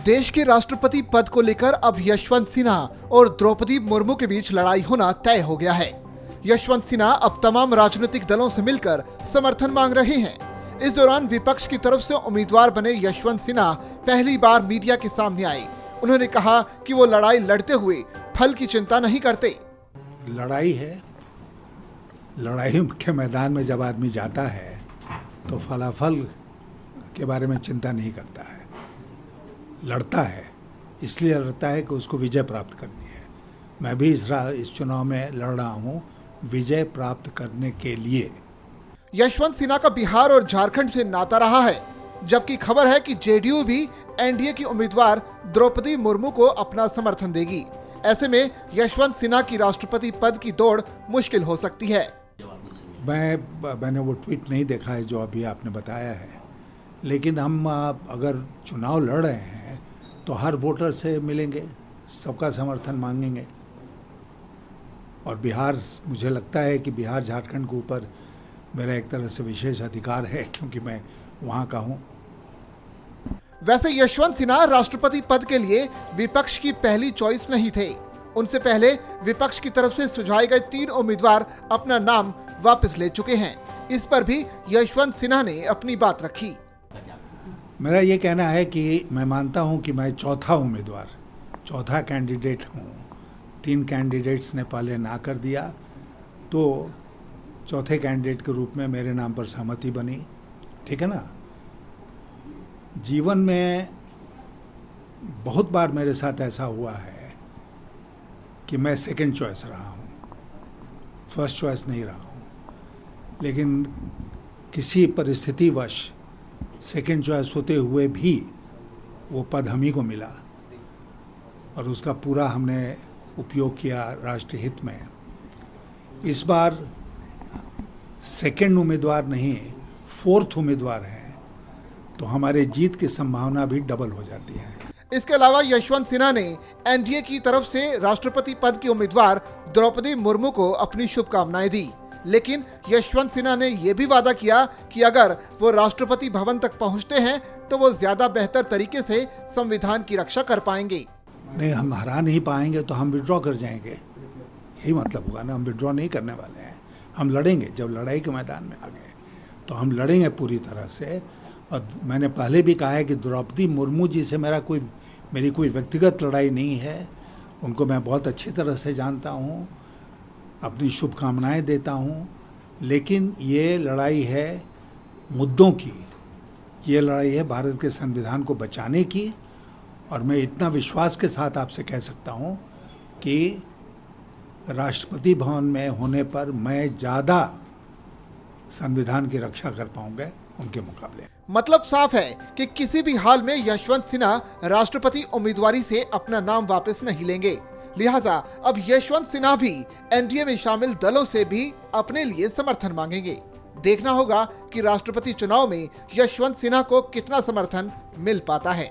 देश के राष्ट्रपति पद को लेकर अब यशवंत सिन्हा और द्रौपदी मुर्मू के बीच लड़ाई होना तय हो गया है। यशवंत सिन्हा अब तमाम राजनीतिक दलों से मिलकर समर्थन मांग रहे हैं। इस दौरान विपक्ष की तरफ से उम्मीदवार बने यशवंत सिन्हा पहली बार मीडिया के सामने आए। उन्होंने कहा कि वो लड़ाई लड़ते हुए फल की चिंता नहीं करते। लड़ाई है, लड़ाई के मैदान में जब आदमी जाता है तो फलाफल के बारे में चिंता नहीं करता है, लड़ता है। इसलिए लड़ता है कि उसको विजय प्राप्त करनी है। मैं भी इस चुनाव में लड़ रहा हूँ विजय प्राप्त करने के लिए। यशवंत सिन्हा का बिहार और झारखंड से नाता रहा है, जबकि खबर है कि जेडीयू भी एनडीए की उम्मीदवार द्रौपदी मुर्मू को अपना समर्थन देगी। ऐसे में यशवंत सिन्हा की राष्ट्रपति पद की दौड़ मुश्किल हो सकती है। मैंने वो ट्वीट नहीं देखा है जो अभी आपने बताया है, लेकिन हम अगर चुनाव लड़ रहे हैं तो हर वोटर से मिलेंगे, सबका समर्थन मांगेंगे। और बिहार, मुझे लगता है कि बिहार झारखंड के ऊपर मेरा एक तरह से विशेष अधिकार है क्योंकि मैं वहाँ का हूँ। वैसे यशवंत सिन्हा राष्ट्रपति पद के लिए विपक्ष की पहली चॉइस नहीं थे। उनसे पहले विपक्ष की तरफ से सुझाए गए 3 उम्मीदवार अपना नाम वापस ले चुके हैं। इस पर भी यशवंत सिन्हा ने अपनी बात रखी। मेरा ये कहना है कि मैं मानता हूँ कि मैं चौथा उम्मीदवार, चौथा कैंडिडेट हूँ। 3 कैंडिडेट्स ने पहले ना कर दिया, तो चौथे कैंडिडेट के रूप में मेरे नाम पर सहमति बनी। ठीक है ना। जीवन में बहुत बार मेरे साथ ऐसा हुआ है कि मैं सेकंड चॉइस रहा हूँ, फर्स्ट चॉइस नहीं रहा हूँ, लेकिन किसी परिस्थितिवश सेकंड चॉइस होते हुए भी वो पद हम ही को मिला और उसका पूरा हमने उपयोग किया राष्ट्र हित में। इस बार सेकंड उम्मीदवार नहीं, 4th उम्मीदवार हैं, तो हमारे जीत की संभावना भी डबल हो जाती है। इसके अलावा यशवंत सिन्हा ने एनडीए की तरफ से राष्ट्रपति पद की उम्मीदवार द्रौपदी मुर्मू को अपनी शुभकामनाएं दी, लेकिन यशवंत सिन्हा ने यह भी वादा किया कि अगर वो राष्ट्रपति भवन तक पहुंचते हैं तो वो ज्यादा बेहतर तरीके से संविधान की रक्षा कर पाएंगे। नहीं, हम हरा नहीं पाएंगे तो हम विड्रॉ कर जाएंगे, यही मतलब होगा ना। हम विड्रॉ नहीं करने वाले हैं, हम लड़ेंगे। जब लड़ाई के मैदान में आ गए तो हम लड़ेंगे पूरी तरह से। और मैंने पहले भी कहा है कि द्रौपदी मुर्मू जी से मेरी कोई व्यक्तिगत लड़ाई नहीं है। उनको मैं बहुत अच्छी तरह से जानता हूँ, अपनी शुभकामनाएं देता हूँ, लेकिन ये लड़ाई है मुद्दों की, ये लड़ाई है भारत के संविधान को बचाने की। और मैं इतना विश्वास के साथ आपसे कह सकता हूँ कि राष्ट्रपति भवन में होने पर मैं ज़्यादा संविधान की रक्षा कर पाऊंगा उनके मुकाबले। मतलब साफ है कि किसी भी हाल में यशवंत सिन्हा राष्ट्रपति उम्मीदवारी से अपना नाम वापस नहीं लेंगे। लिहाजा अब यशवंत सिन्हा भी एनडीए में शामिल दलों से भी अपने लिए समर्थन मांगेंगे। देखना होगा कि राष्ट्रपति चुनाव में यशवंत सिन्हा को कितना समर्थन मिल पाता है।